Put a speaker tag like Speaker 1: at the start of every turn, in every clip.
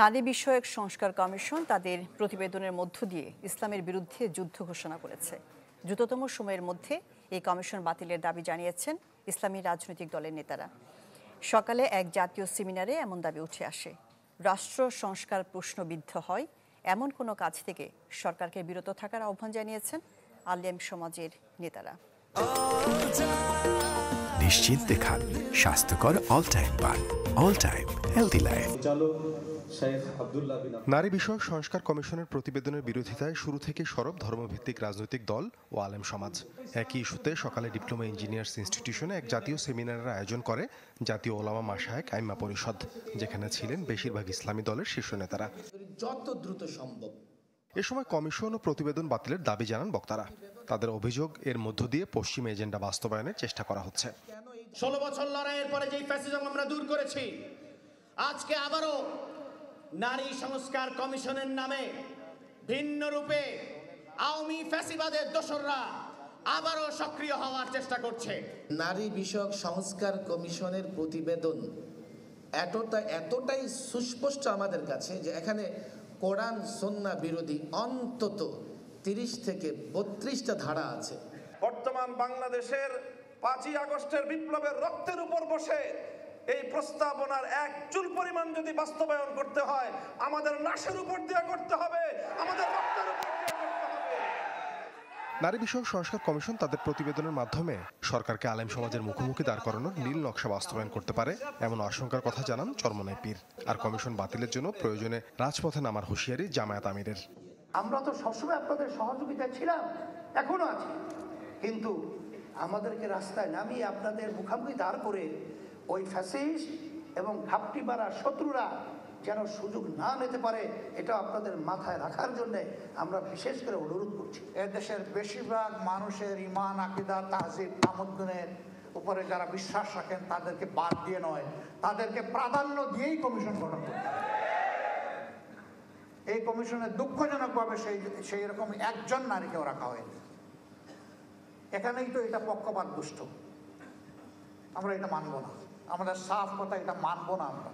Speaker 1: নারী বিষয়ক সংস্কার কমিশন তাদের প্রতিবেদনের মধ্য দিয়ে ইসলামের বিরুদ্ধে যুদ্ধ ঘোষণা করেছে। দ্রুততম সময়ের মধ্যে এই কমিশন বাতিলের দাবি জানিয়েছেন ইসলামী রাজনৈতিক দলের নেতারা। সকালে এক জাতীয় সেমিনারে এমন দাবি উঠে আসে। রাষ্ট্র সংস্কার প্রশ্নবিদ্ধ হয় এমন কোনো কাজ থেকে সরকারকে বিরত থাকার আহ্বান জানিয়েছেন আলেম সমাজের নেতারা।
Speaker 2: নিশ্চিন্তে খান স্বাস্থ্যকর অল টাইম পান, অল টাইম হেলদি লাইফ।
Speaker 3: নারী বিষয়ক সংস্কার কমিশনের প্রতিবেদনের বিরোধিতায় শুরু থেকে সরব ধর্মভিত্তিক রাজনৈতিক দল ও আলেম সমাজ। একই ইস্যুতে সকালে ডিপ্লোমা ইঞ্জিনিয়ার্স ইনস্টিটিউশনে এক জাতীয় সেমিনারের আয়োজন করে জাতীয় ওলামা মাশায়েখ আইম্মা পরিষদ, যেখানে ছিলেন বেশিরভাগ ইসলামী দলের শীর্ষ নেতারা।
Speaker 4: যত দ্রুত সম্ভব
Speaker 3: এ সময় কমিশন ও প্রতিবেদন বাতিলের দাবি জানান বক্তারা। তাদের অভিযোগ, এর মধ্য দিয়ে পশ্চিম এজেন্ডা বাস্তবায়নের চেষ্টা করা হচ্ছে।
Speaker 4: 16 বছর লড়াইয়ের পরে যেই ফ্যাসিজম আমরা দূর করেছি, আজকে আবারও নারী সংস্কার কমিশনের নামে ভিন্ন রূপে আওয়ামী ফ্যাসিবাদের দোসররা আবারও সক্রিয় হওয়ার চেষ্টা করছে। নারী বিষয়ক সংস্কার কমিশনের প্রতিবেদন এতটাই সুস্পষ্ট আমাদের কাছে যে এখানে কোরআন সুন্নাহ বিরোধী অন্তত 30 থেকে 32টা ধারা আছে।
Speaker 5: বর্তমান বাংলাদেশের 5ই আগস্টের বিপ্লবের রক্তের উপর বসে এই প্রস্তাবনার এক চুল পরিমাণ যদি বাস্তবায়ন করতে হয়, আমাদের লাশের উপর দিয়ে করতে হবে, আমাদের রক্তের উপর দিয়ে করতে হবে।
Speaker 3: নারী বিষয়ক সংস্কার কমিশন তাদের প্রতিবেদনের মাধ্যমে সরকারকে আলেম সমাজের মুখোমুখি দাঁড় করানোর নীল নকশা বাস্তবায়ন করতে পারে এমন আশঙ্কার কথা জানান চরমনাই পীর। আর কমিশন বাতিলের জন্য প্রয়োজনে রাজপথে নামার হুঁশিয়ারি জামায়াত আমিরের।
Speaker 6: আমরা তো সবসময় আপনাদের সহযোগিতা ছিলাম, এখনো আছি, কিন্তু আমাদেরকে রাস্তায় নামিয়ে আপনাদের মুখোমুখি দাঁড় করে ওই ফ্যাসিস্ট এবং ঘাপটি মারা শত্রুরা যেন সুযোগ না নিতে পারে, এটা আপনাদের মাথায় রাখার জন্য আমরা বিশেষ করে অনুরোধ করছি।
Speaker 7: এদেশের বেশিরভাগ মানুষের ঈমান, আকীদা, তাহজিব, তামাদ্দুনের উপরে যারা বিশ্বাস রাখেন তাদেরকে বাদ দিয়ে নয়, তাদেরকে প্রাধান্য দিয়েই কমিশন গঠন করতে হবে। এই কমিশনে দুঃখজনকভাবে সেই রকম একজন নারীকেও রাখা হয়নি। এখানেই তো এটা পক্ষপাত দুষ্ট। আমরা এটা মানব না, আমাদের সাফ কথা, এটা মানব না আমরা।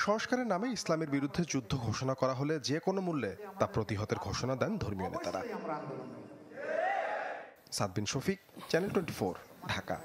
Speaker 3: সংস্কারের নামে ইসলামের বিরুদ্ধে যুদ্ধ ঘোষণা করা হলে যে কোনো মূল্যে তা প্রতিহতের ঘোষণা দেন ধর্মীয় নেতারা।
Speaker 7: আমরা আন্দোলন।
Speaker 3: সাদ বিন শফিক, চ্যানেল 24, ঢাকা।